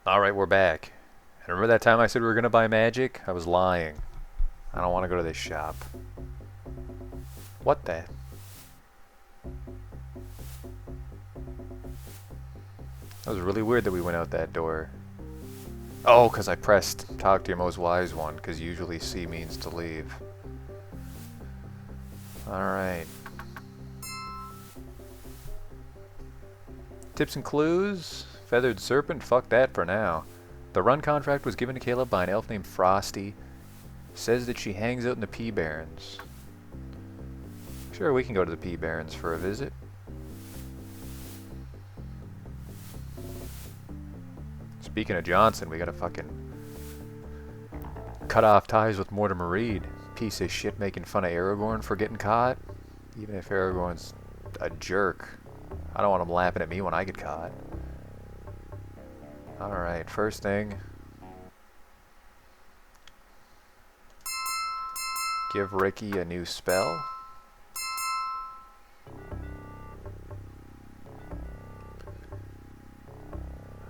Alright, we're back. And remember that time I said we were gonna buy magic? I was lying. I don't want to go to this shop. What the? That was really weird that we went out that door. Oh, because I pressed talk to your most wise one, because usually C means to leave. Alright. Tips and clues? Feathered serpent? Fuck that for now. The run contract was given to Caleb by an elf named Frosty. Says that she hangs out in the Pea Barrens. Sure, we can go to the Pea Barrens for a visit. Speaking of Johnson, we gotta fucking cut off ties with Mortimer Reed. Piece of shit making fun of Aragorn for getting caught. Even if Aragorn's a jerk. I don't want him laughing at me when I get caught. Alright, first thing. Give Ricky a new spell.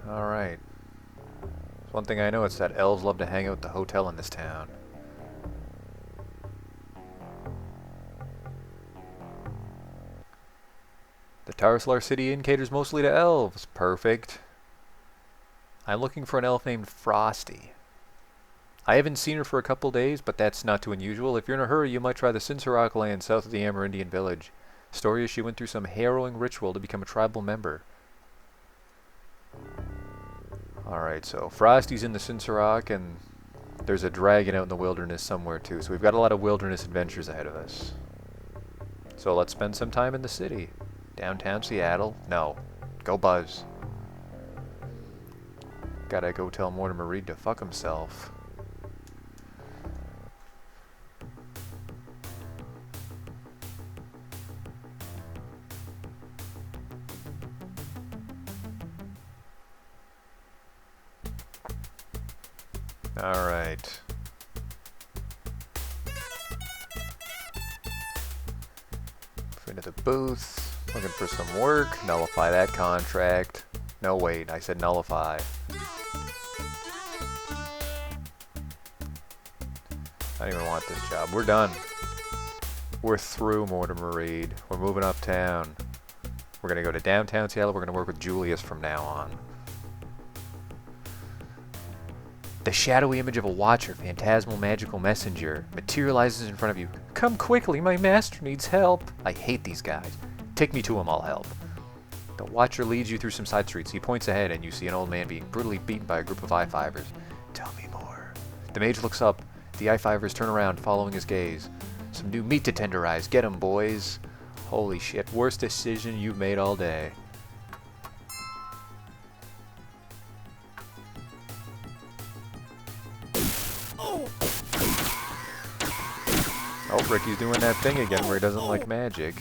Alright. One thing I know is that elves love to hang out at the hotel in this town. The Tarslar City Inn caters mostly to elves. Perfect. I'm looking for an elf named Frosty. I haven't seen her for a couple days, but that's not too unusual. If you're in a hurry, you might try the Cinsarock land south of the Amerindian village. Story is she went through some harrowing ritual to become a tribal member. Alright, so Frosty's in the Cinsarock, and there's a dragon out in the wilderness somewhere too. So we've got a lot of wilderness adventures ahead of us. So let's spend some time in the city. Downtown Seattle? No. Go Buzz. Gotta go tell Mortimer Reed to fuck himself. Alright. Into the booth. Looking for some work. Nullify that contract. No, wait. I said nullify. I don't even want this job. We're done. We're through Mortimer Reed. We're moving uptown. We're going to go to downtown Seattle. We're going to work with Julius from now on. The shadowy image of a watcher, phantasmal magical messenger, materializes in front of you. Come quickly, my master needs help. I hate these guys. Take me to him, I'll help. The watcher leads you through some side streets. He points ahead and you see an old man being brutally beaten by a group of I-5ers. Tell me more. The mage looks up. The I-5ers turn around, following his gaze. Some new meat to tenderize. Get 'em, boys. Holy shit, worst decision you've made all day. Oh, Ricky's doing that thing again where he doesn't like magic.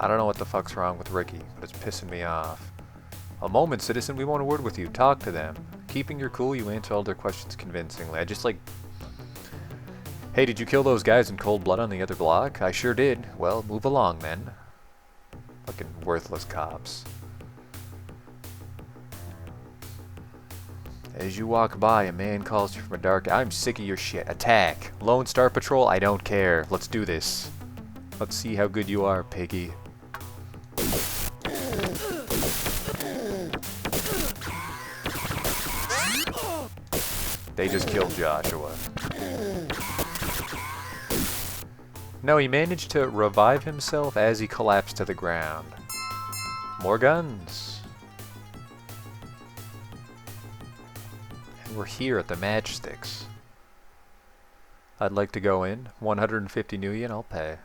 I don't know what the fuck's wrong with Ricky, but it's pissing me off. A moment, citizen, we want a word with you. Talk to them. Keeping your cool, you answer all their questions convincingly. I just like... Hey, did you kill those guys in cold blood on the other block? I sure did. Well, move along then. Fucking worthless cops. As you walk by, a man calls you from a dark... I'm sick of your shit. Attack. Lone Star Patrol, I don't care. Let's do this. Let's see how good you are, piggy. They just killed Joshua. No, he managed to revive himself as he collapsed to the ground. More guns. And we're here at the Matchsticks. I'd like to go in. 150 new yen, I'll pay.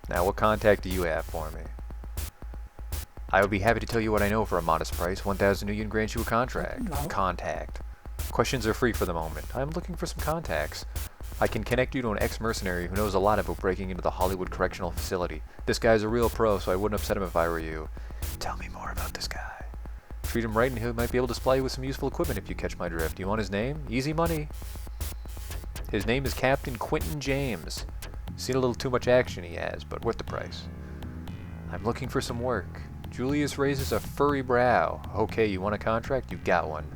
Now, what contact do you have for me? I would be happy to tell you what I know for a modest price. 1,000 new yen grants you a contract. Contact. Questions are free for the moment. I'm looking for some contacts. I can connect you to an ex-mercenary who knows a lot about breaking into the Hollywood Correctional Facility. This guy's a real pro, so I wouldn't upset him if I were you. Tell me more about this guy. Treat him right and he might be able to supply you with some useful equipment if you catch my drift. Do you want his name? Easy money. His name is Captain Quentin James. Seen a little too much action he has, but worth the price. I'm looking for some work. Julius raises a furry brow. Okay, you want a contract? You got one.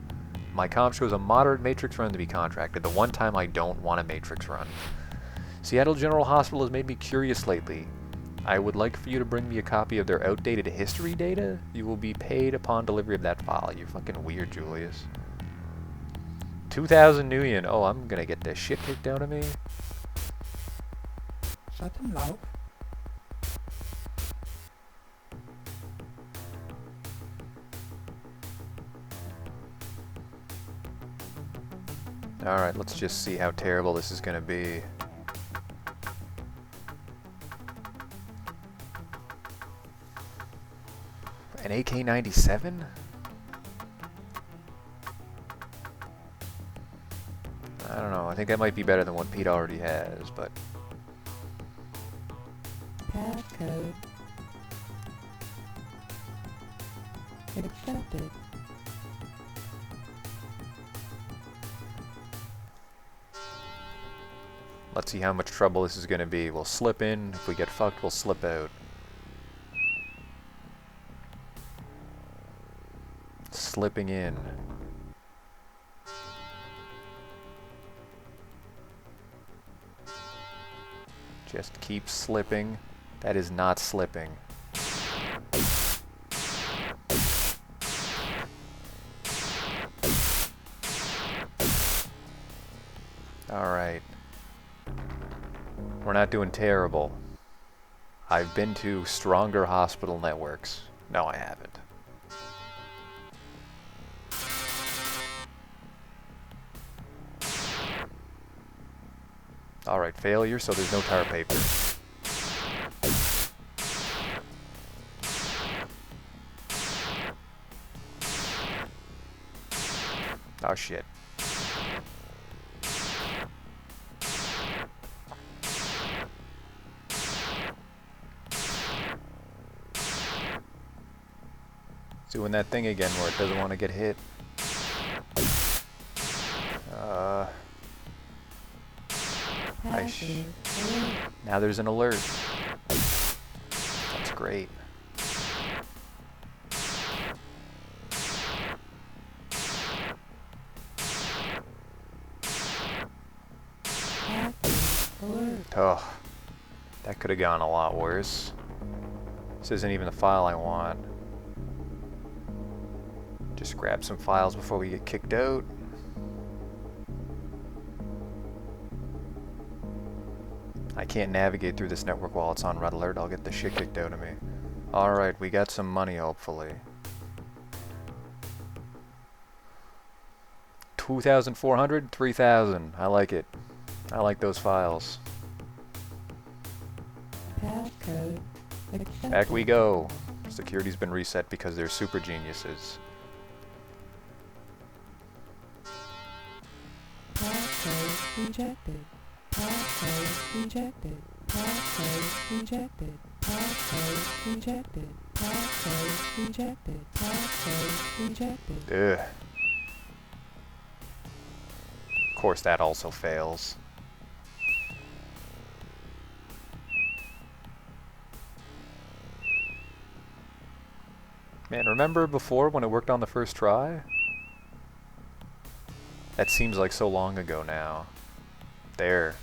My comp shows a moderate matrix run to be contracted, the one time I don't want a matrix run. Seattle General Hospital has made me curious lately. I would like for you to bring me a copy of their outdated history data. You will be paid upon delivery of that file. You're fucking weird, Julius. 2,000 Nuyen. Oh, I'm gonna get this shit kicked out of me. Shut him loud. Alright, let's just see how terrible this is gonna be. An AK-97? I don't know, I think that might be better than what Pete already has, but... Passcode. Accepted. Let's see how much trouble this is gonna be. We'll slip in, if we get fucked, we'll slip out. Slipping in. Just keep slipping. That is not slipping. Alright. We're not doing terrible. I've been to stronger hospital networks. No, I haven't. Alright, failure, so there's no tar paper. Oh shit. Doing that thing again where it doesn't want to get hit. Now there's an alert. That's great. Oh, that could have gone a lot worse. This isn't even the file I want. Just grab some files before we get kicked out. I can't navigate through this network while it's on red alert. I'll get the shit kicked out of me. Alright, we got some money, hopefully. 2,400? 3,000. I like it. I like those files. Passcode. Back we go. Security's been reset because they're super geniuses. Passcode rejected. Passcode rejected. Passcode rejected. Passcode rejected. Passcode rejected. Passcode rejected. Ugh. Of course that also fails. Man, remember before when it worked on the first try? That seems like so long ago now. There.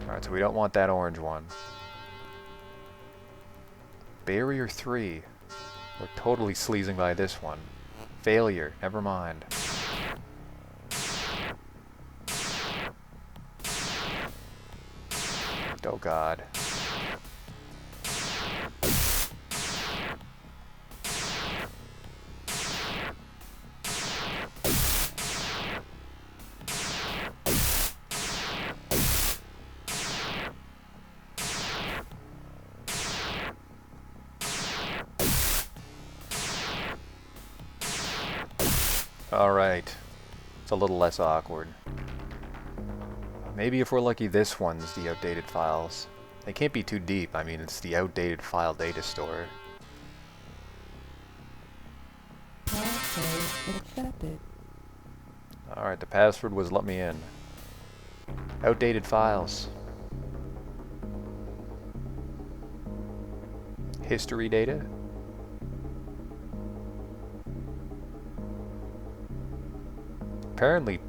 Alright, so we don't want that orange one. Barrier 3. We're totally sleazing by this one. Failure. Never mind. Oh god. Alright. It's a little less awkward. Maybe if we're lucky this one's the outdated files. They can't be too deep. I mean, it's the outdated file data store. Passcode accepted. Alright, the password was let me in. Outdated files. History data. Apparently,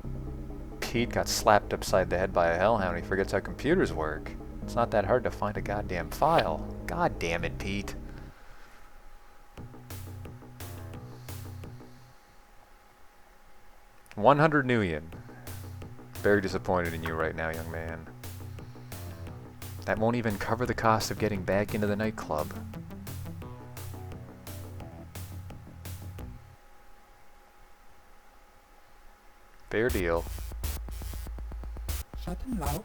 Pete got slapped upside the head by a hellhound. He forgets how computers work. It's not that hard to find a goddamn file. God damn it, Pete. $100 million. Very disappointed in you right now, young man. That won't even cover the cost of getting back into the nightclub. Fair deal. Shut them low.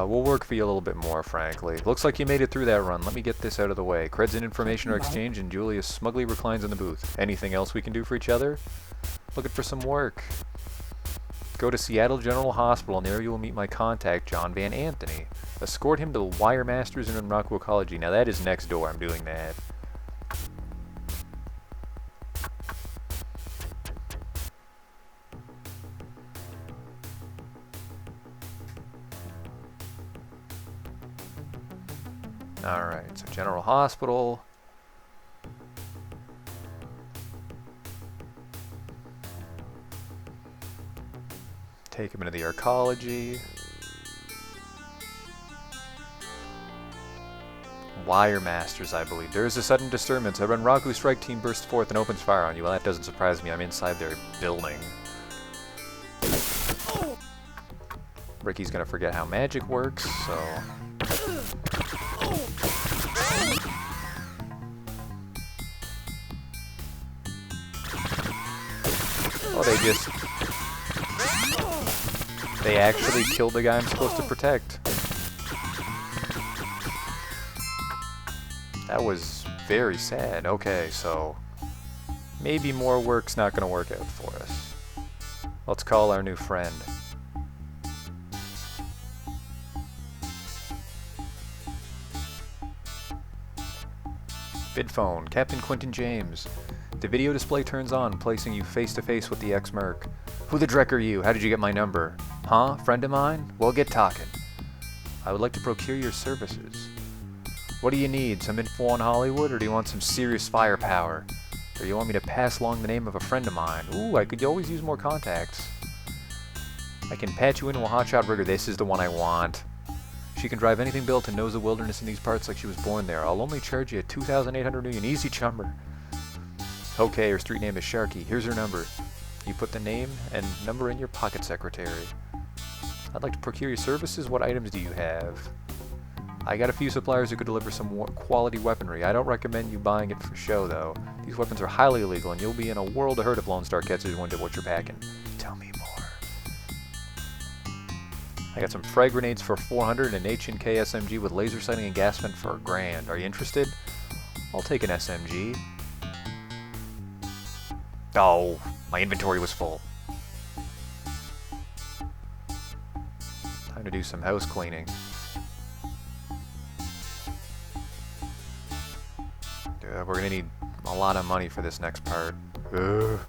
We'll work for you a little bit more, frankly. Looks like you made it through that run. Let me get this out of the way. Creds and information are exchanged, and Julius smugly reclines in the booth. Anything else we can do for each other? Looking for some work. Go to Seattle General Hospital, and there you will meet my contact, John Van Anthony. Escort him to the Wire Masters in Rockwell College. Now that is next door. I'm doing that. Alright, so General Hospital. Take him into the arcology. Wire Masters, I believe. There is a sudden disturbance. A Renraku strike team bursts forth and opens fire on you. Well, that doesn't surprise me. I'm inside their building. Ricky's gonna forget how magic works, so... Oh, they actually killed the guy I'm supposed to protect. That was very sad. Okay, so maybe more work's not gonna work out for us. Let's call our new friend. Bid phone, Captain Quentin James. The video display turns on, placing you face to face with the ex-merc. Who the dreck are you? How did you get my number? Huh? Friend of mine? Well, get talking. I would like to procure your services. What do you need? Some info on Hollywood, or do you want some serious firepower? Or you want me to pass along the name of a friend of mine? Ooh, I could always use more contacts. I can patch you into a hotshot rigger. This is the one I want. She can drive anything built and knows the wilderness in these parts like she was born there. I'll only charge you 2,800 million. Easy, chummer. Okay, her street name is Sharky. Here's her number. You put the name and number in your pocket secretary. I'd like to procure your services. What items do you have? I got a few suppliers who could deliver some quality weaponry. I don't recommend you buying it for show, though. These weapons are highly illegal, and you'll be in a world of hurt if Lone Star catches wind of what you're packing. Tell me more. I got some frag grenades for 400 and an H&K SMG with laser sighting and gas vent for $1,000. Are you interested? I'll take an SMG. Oh, my inventory was full. Time to do some house cleaning. We're gonna need a lot of money for this next part. Ugh.